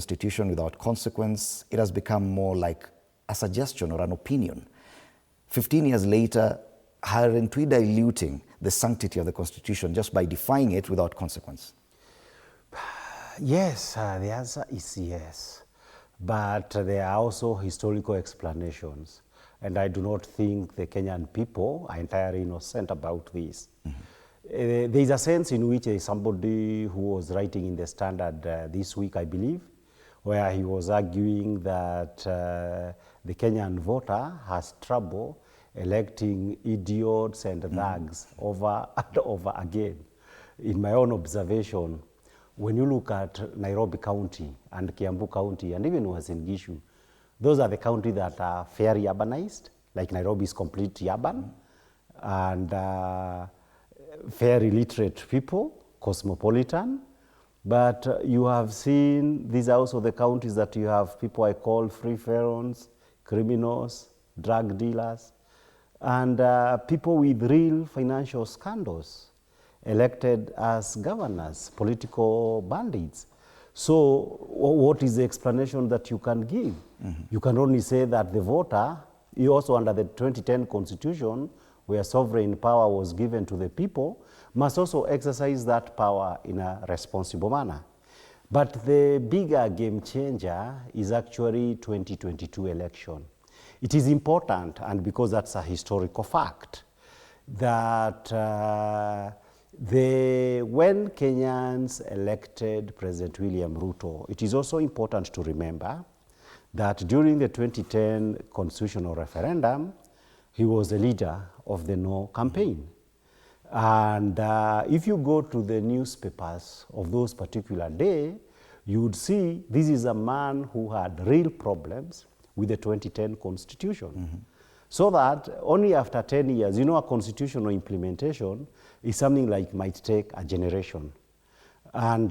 Constitution without consequence, it has become more like a suggestion or an opinion. 15 years later, aren't we diluting the sanctity of the Constitution just by defying it without consequence? Yes, the answer is yes. But there are also historical explanations. And I do not think the Kenyan people are entirely innocent about this. There is a sense in which somebody who was writing in the Standard this week, I believe, where he was arguing that the Kenyan voter has trouble electing idiots and thugs over and over again. In my own observation, when you look at Nairobi County and Kiambu County and even Uasin Gishu, those are the counties that are fairly urbanized, like Nairobi is completely urban, and fairly literate people, cosmopolitan. But you have seen, these are also the counties that you have people I call free felons, criminals, drug dealers, and people with real financial scandals elected as governors, political bandits. So what is the explanation that you can give? You can only say that the voter, you also under the 2010 Constitution, where sovereign power was given to the people, must also exercise that power in a responsible manner. But the bigger game changer is actually 2022 election. It is important, and because that's a historical fact, that when Kenyans elected President William Ruto, it is also important to remember that during the 2010 constitutional referendum, he was the leader of the No campaign. And if you go to the newspapers of those particular day, you would see this is a man who had real problems with the 2010 Constitution. So that only after 10 years, you know, a constitutional implementation is something like might take a generation. And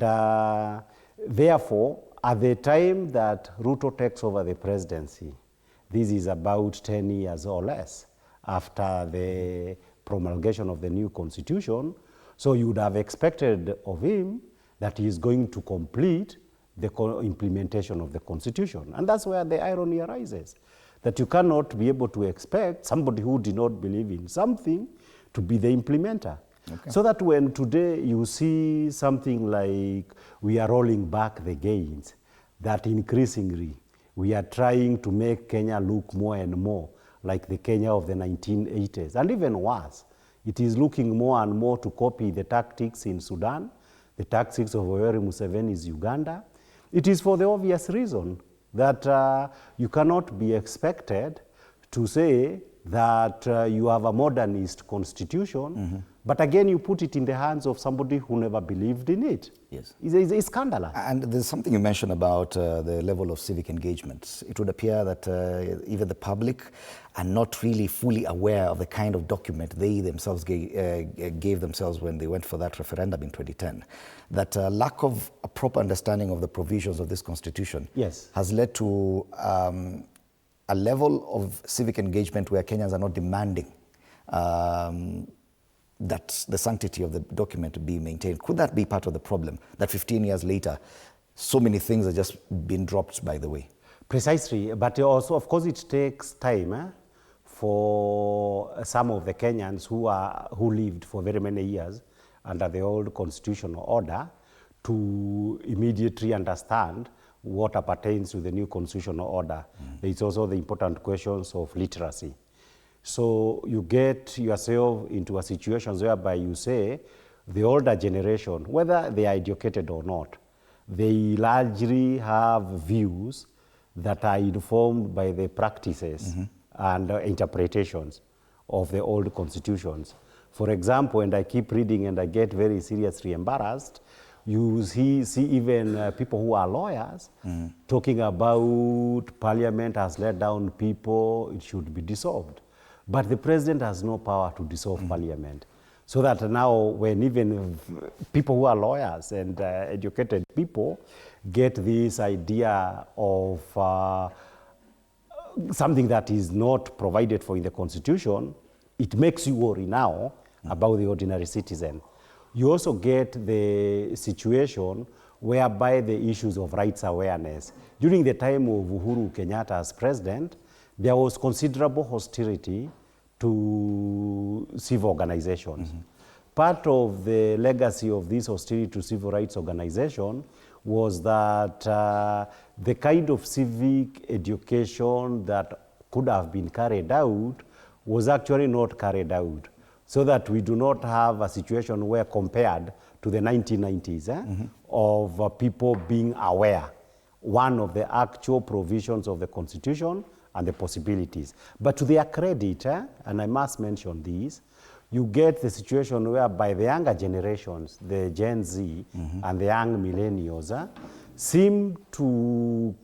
therefore, at the time that Ruto takes over the presidency, this is about 10 years or less after the promulgation of the new constitution. So you would have expected of him that he is going to complete the implementation of the constitution. And that's where the irony arises, that you cannot be able to expect somebody who did not believe in something to be the implementer. Okay. So that when today you see something like we are rolling back the gains, that increasingly we are trying to make Kenya look more and more like the Kenya of the 1980s, and even worse. It is looking more and more to copy the tactics in Sudan, the tactics of Yoweri Museveni's Uganda. It is for the obvious reason that you cannot be expected to say that you have a modernist constitution, but again you put it in the hands of somebody who never believed in it. Yes. It's scandalous. And there's something you mentioned about the level of civic engagement. It would appear that even the public are not really fully aware of the kind of document they themselves gave themselves when they went for that referendum in 2010. That lack of a proper understanding of the provisions of this constitution has led to a level of civic engagement where Kenyans are not demanding that the sanctity of the document be maintained. Could that be part of the problem, that 15 years later, so many things are just being dropped by the way? Precisely, but also, of course, it takes time for some of the Kenyans who lived for very many years under the old constitutional order to immediately understand what appertains to the new constitutional order. There is also the important questions of literacy. So you get yourself into a situation whereby you say the older generation, whether they are educated or not, they largely have views that are informed by the practices and interpretations of the old constitutions. For example, and I keep reading and I get very seriously embarrassed, you see even people who are lawyers talking about Parliament has let down people, it should be dissolved. But the president has no power to dissolve Parliament. So that now when even people who are lawyers and educated people get this idea of something that is not provided for in the Constitution, it makes you worry now about the ordinary citizen. You also get the situation whereby the issues of rights awareness. During the time of Uhuru Kenyatta as president, there was considerable hostility to civil organizations. Part of the legacy of this hostility to civil rights organization was that the kind of civic education that could have been carried out was actually not carried out, so that we do not have a situation where, compared to the 1990s, of people being aware, one, of the actual provisions of the Constitution and the possibilities. But to their credit, and I must mention this, you get the situation whereby the younger generations, the Gen Z and the young millennials, seem to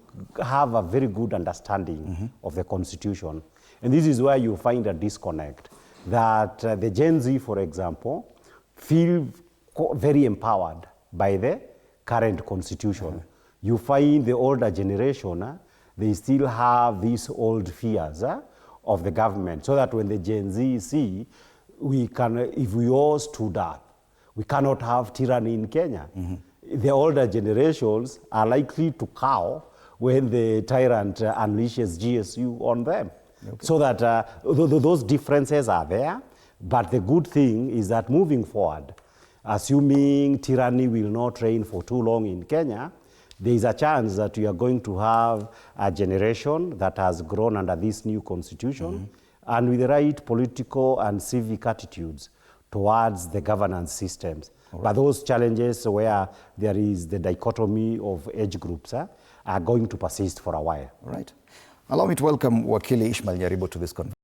have a very good understanding of the Constitution. And this is where you find a disconnect, that the Gen Z, for example, feel very empowered by the current Constitution. You find the older generation, they still have these old fears of the government, so that when the Gen Z see, we can, if we all stood up, we cannot have tyranny in Kenya. The older generations are likely to cow when the tyrant unleashes GSU on them. So that those differences are there, but the good thing is that moving forward, assuming tyranny will not reign for too long in Kenya, there is a chance that we are going to have a generation that has grown under this new constitution and with the right political and civic attitudes towards the governance systems. But those challenges where there is the dichotomy of age groups are going to persist for a while. All right. Allow me to welcome Wakili Ishmael Nyaribo to this conversation.